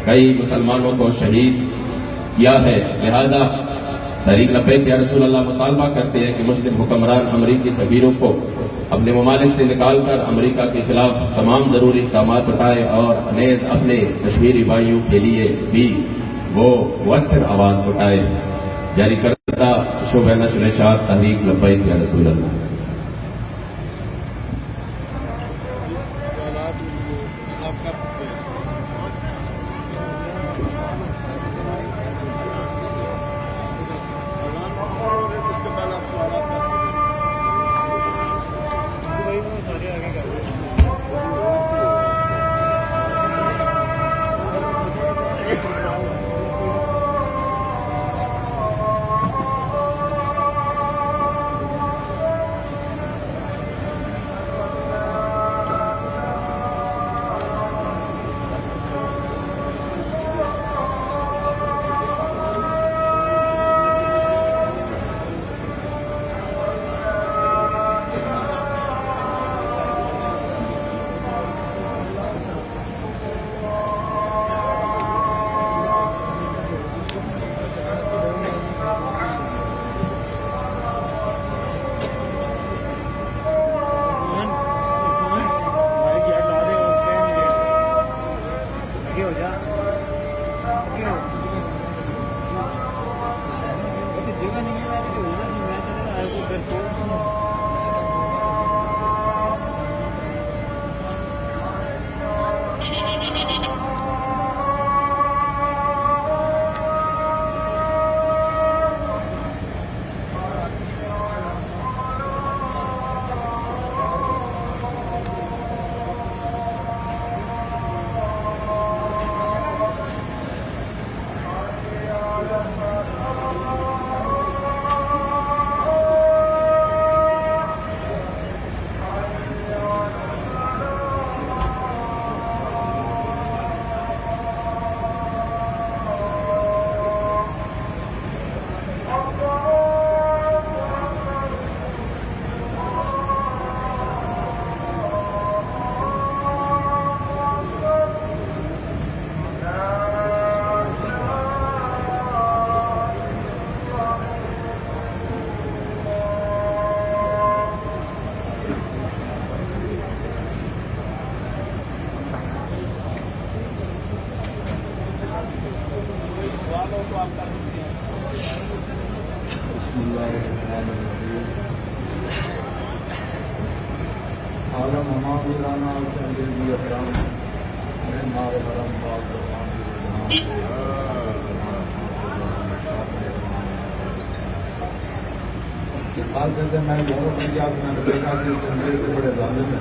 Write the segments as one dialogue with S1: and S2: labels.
S1: کئی مسلمانوں کو شہید کیا ہے، لہذا تحریک لبیک یا رسول اللہ مطالبہ کرتے ہیں کہ مسلم حکمران امریکی سفیروں کو اپنے ممالک سے نکال کر امریکہ کے خلاف تمام ضروری اقدامات اٹھائے اور نیز اپنے کشمیری بھائیوں کے لیے بھی وہ مؤثر آواز اٹھائے۔ جاری کردہ شعبہ نشر اشاعت تحریک لبیک یا رسول اللہ۔
S2: میں یورپ میں کیا میں نے دیکھا کہ میرے سے بڑے ظالم ہیں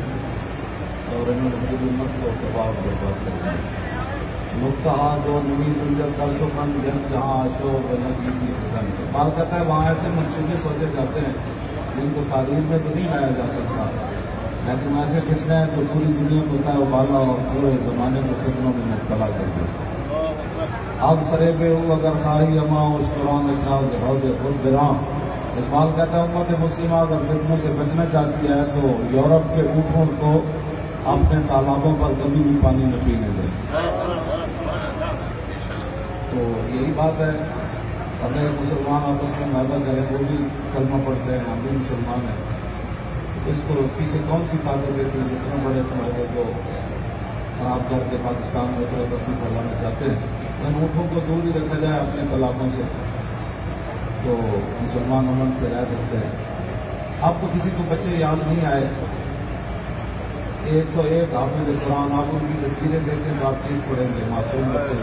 S2: اور انہوں نے میری امت کو کباب برباد کر دیا۔ نقطہ دو نوی گنجر کا سخن جن جہاں اشوق نظیم کی فکن بات کہتا ہے وہاں ایسے منصوبے سوچے جاتے ہیں جن کو تعلیم میں تو نہیں لایا جا سکتا، لیکن ایسے فتنے ہیں تو پوری دنیا کو ہوتا ہے ابالا اور پورے زمانے کو فتنوں میں مبتلا کر دیا۔ اب فریب ہو اگر خواہی اما اس قرآن اشراز عہد خود برام۔ اقبال کہتا ہے امت مسلمہ اگر فتنوں سے بچنا چاہتی ہے تو یورپ کے اونٹوں کو اپنے تالابوں پر کبھی بھی پانی نہ پینے دے۔ تو یہی بات ہے، اگر مسلمان آپس میں معاہدہ کریں، وہ بھی کلمہ پڑھتے ہیں، ہم بھی مسلمان ہیں، اس کو پیچھے کون سی طاقت دیتی ہے اتنے بڑے معاہدے کو خراب کر کے پاکستان میں فرقت پھیلانا چاہتے ہیں؟ ان اونٹوں کو دور ہی رکھا جائے اپنے تالابوں سے تو مسلمان امن سے رہ سکتے ہیں۔ اب تو کسی کو بچے یاد نہیں آئے، 101 حافظ قرآن، آپ ان کی تصویریں دیکھیں تو آپ چیز پڑیں گے، معصوم بچے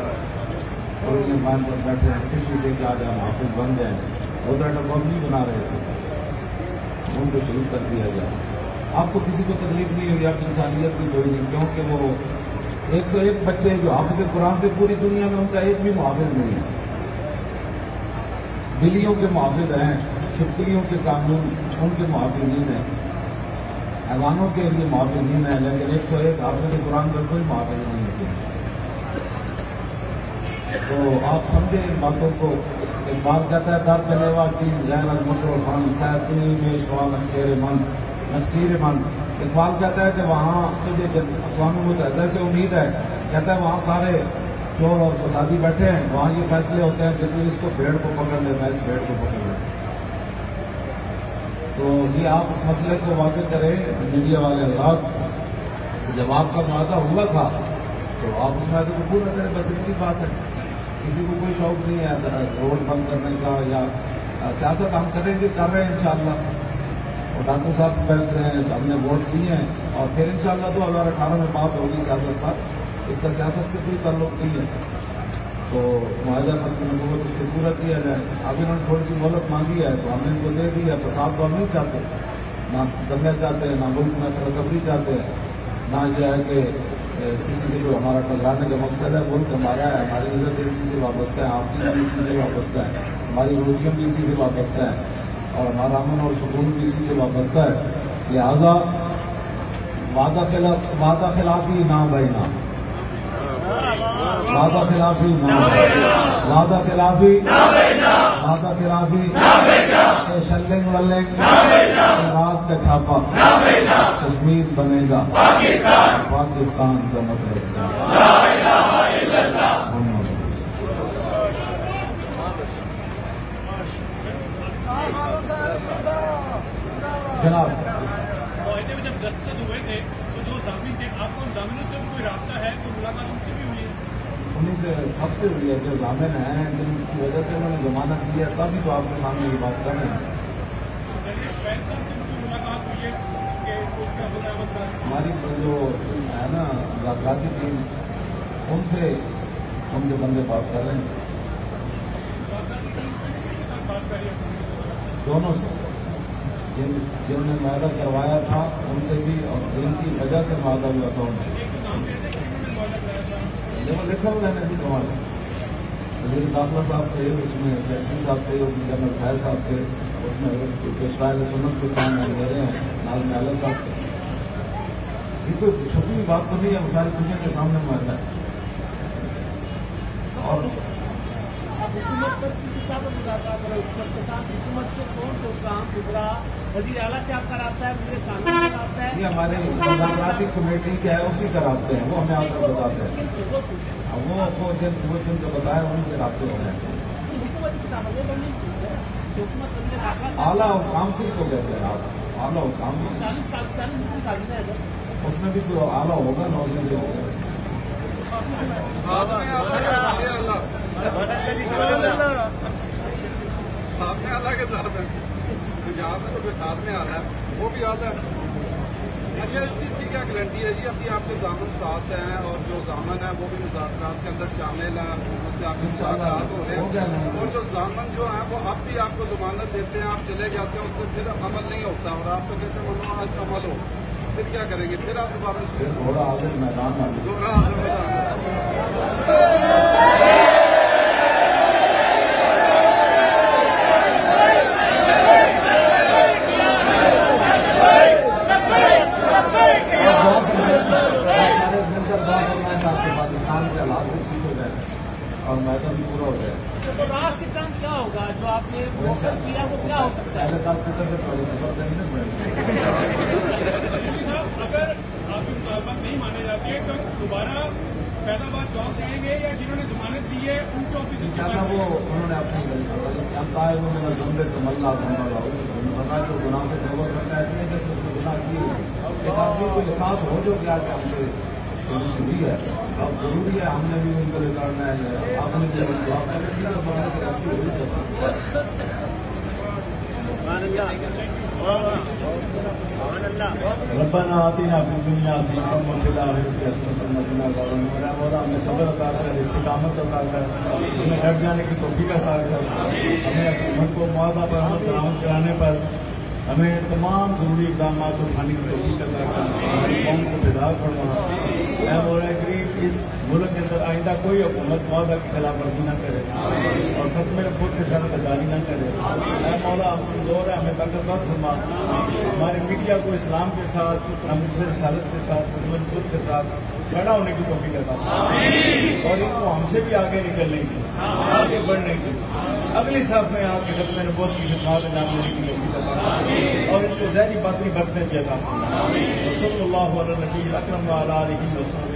S2: اور انہیں مان پر بیٹھے ہیں، خوشی سے کیا جائے حافظ بن جائیں، وہ ڈبہ نہیں بنا رہے تھے، ان کو شہید کر دیا جائے۔ اب تو کسی کو تکلیف نہیں ہوئی، اب انسانیت بھی کوئی نہیں، کیونکہ وہ 101 بچے جو حافظ قرآن تھے پوری دنیا میں ان کا ایک بھی محافظ نہیں ہے۔ بلیوں کے محافظ ہیں، چھپکلیوں کے قانون ان کے محافظین ہیں، حیوانوں کے لیے محافظین ہیں، لیکن 101 حافظ قرآن کا کوئی محافظ نہیں ہوتے۔ تو آپ سمجھیں ان باتوں کو۔ ایک بات کہتا ہے در پہنوا چیز غیر از مکر و فن سیتنی میں شوا نخچیر من۔ اقبال کہتا ہے کہ وہاں تجھے اقوام متحدہ سے امید ہے، کہتا ہے وہاں سارے چور اور فسادی بیٹھے ہیں، وہاں یہ فیصلے ہوتے ہیں کہ تو اس کو بھیڑ کو پکڑ لینا، اس بھیڑ کو پکڑ لینا. تو یہ آپ اس مسئلے کو واضح کریں میڈیا والے حضرات. جب آپ کا معاہدہ ہوا تھا تو آپ اس معاہدے کو پورا کریں، بس اتنی بات ہے. کسی کو کوئی شوق نہیں ہے روڈ بند کرنے کا، یا سیاست ہم کریں گے، کر رہے ہیں انشاءاللہ. اور ڈاکٹر صاحب بیٹھ رہے ہیں، ہم نے ووٹ دیے ہیں، اور پھر انشاءاللہ 2018 میں بات ہوگی سیاست پر. اس کا سیاست سے کوئی تعلق نہیں ہے. تو معاہدہ ختم نبوت اس کو پورا کیا جائے. اب انہوں نے تھوڑی سی مہلت مانگی ہے تو ہم نے ان کو دے دی ہے. فساد تو ہم نہیں چاہتے، نہ دنگے چاہتے ہیں، نہ ملک میں فرقفری چاہتے ہیں، نہ یہ ہے کہ کسی سے جو ہمارا ٹکرانے کا مقصد ہے. ملک ہمارا ہے، ہماری عزت اسی سے وابستہ ہے، آپ کی بھی اسی سے وابستہ ہے، ہماری روٹیاں بھی اسی سے وابستہ ہے، اور ہمارا امن اور سکون بھی اسی سے وابستہ ہے. لہٰذا وعدہ خلافی نہ بھائینا، وعدہ خلافی نہ، وعدہ خلافی، وعدہ خلافی، شلنگ ولنگ، رات کا چھاپا، کشمیر بنے گا پاکستان کا مطلب. جناب
S3: جب دستخط ہوئے تھے تو جو ضامن تھے، آپ کو ضامنوں سے کوئی رابطہ ہے، کوئی ملاقات ان سے بھی ہوئی ہے؟
S2: انہیں سے سب سے ہوئی ہے جو ضامن ہیں، جن کی وجہ سے انہوں نے ضمانت دی ہے، تبھی تو آپ کے سامنے یہ بات کر رہے ہیں.
S3: ملاقات ہوئی ہے کہ
S2: ہماری جو ہے نا ذاتی ٹیم، ان سے ان کے بندے بات کر رہے ہیں، دونوں سے، جنہوں نے معاہدہ کروایا تھا ان سے بھی، اور جن کی وجہ سے معاہدہ ہوا تھا ان سے. وہ لکھا ہوا ہے نہیں تمہارے، وزیر داخلہ صاحب تھے اس میں، سیکرٹری صاحب تھے، جنرل فیض صاحب تھے اس میں، پیشوا سنت کے سامنے میرے ہیں، نال میالہ صاحب تھے. یہ کوئی چھپی بات تو نہیں ہے، وہ ساری دنیا کے سامنے معاہدہ ہے. اور
S3: حکومت پر کسی کا ملاقات ہے، حکومت کے ساتھ حکومت کے کون سے کام گزرا، وزیر اعلیٰ سے آپ کا رابطہ ہے، مجھے قانون سے رابطہ ہے؟
S2: یہ ہمارے مذاکراتی کمیٹی کیا ہے، اسی کا رابطے ہیں، وہ ہمیں آ کر بتاتے ہیں. وہ جن کو بتایا انہیں سے رابطے ہو رہے ہیں. اعلیٰ حکام کس کو کہتے ہیں آپ؟ اعلیٰ حکام اس میں بھی کوئی اعلیٰ ہوگا، نوزی سے ہوگا.
S4: ساتھ میں آلہ کے ساتھ ہے، جہاں میں تو پھر ساتھ میں آنا ہے وہ بھی آلہ ہے. اچھا، اس چیز کی کیا گارنٹی ہے جی؟ ابھی آپ کے ضامن ساتھ ہیں اور جو ضامن ہے وہ بھی مذاکرات کے اندر شامل ہیں، حکومت سے آپ کے مذاکرات ہو رہے ہیں، اور جو ضامن جو ہیں وہ اب بھی آپ کو ضمانت دیتے ہیں، آپ چلے جاتے ہیں، اس پر پھر عمل نہیں ہوتا، اور آپ تو کہتے ہیں منو آج عمل ہو، پھر کیا کریں گے؟ پھر آپ دوبارہ اس کو
S2: گھوڑا حاضر میدان میں پاکستان کے حالات بھی ٹھیک ہو جائے اور میدان بھی پورا ہو جائے.
S3: تو رات کے ٹائم کیا ہوگا جو آپ نے کیا وہ کیا ہو سکتا ہے؟
S2: پہلے ہاسپٹل سے پہلے خبر دینی نا پڑے.
S3: اگر آپ کی مطالبات نہیں مانے جاتے ہیں تو دوبارہ فیض آباد چوک جائیں گے، یا جنہوں نے ضمانت دی ہے ان کے آفس
S2: انشاءاللہ وہ انہوں نے اپنی چاہتا ہے وہ میرا جملے سے ملنا پتا جو گناہ سے توبہ کرتا ہے، ایسے نہیں جیسے اس نے گناہ کی ہے. ایک آدمی کو احساس ہو جو کیا کہ ہم سے تھوڑی سی ہوئی ہے، اب ضروری ہے ہم نے بھی ان کو نکالنا ہے، آپ نے بھی بڑھنے سے آپ کی ضرورت ہے. ربنا آتنا فی الدنیا حسنۃ وفی الآخرۃ حسنۃ وقنا عذاب النار. مولا ہمیں صبر عطا کر، استقامت عطا کر، ہمیں ڈٹ جانے کی توفیق عطا کر، ہمیں حکومت کو معاہدہ پر عمل درآمد کرانے پر ہمیں تمام ضروری اقدامات اٹھانے کی توفیق عطا کر، ہماری قوم کو بیدار فرما. اے مولا کریم، اس ملک کے اندر آئندہ کوئی حکومت معاہدہ کی خلاف ورزی نہ کرے اور ختم خود کے ساتھ غداری نہ کرے. اے مولا ہم کمزور ہیں، ہمیں طاقتور فرما. ہمارے میڈیا کو اسلام کے ساتھ، امرت رسالت کے ساتھ، خود کے ساتھ کھڑا ہونے کی توفیق عطا کر، اور ان کو ہم سے بھی آگے نکلنے کی، آگے بڑھنے کی، اگلی صف میں آپ کے ختم نبوت کی خدمات انجام دینے کی توفیق عطا کر، اور ان کو ظاہری باطنی برکتیں بھی عطا فرما. صلی اللہ علیہ نبی اکرم وعلی آلہ وصحبہ.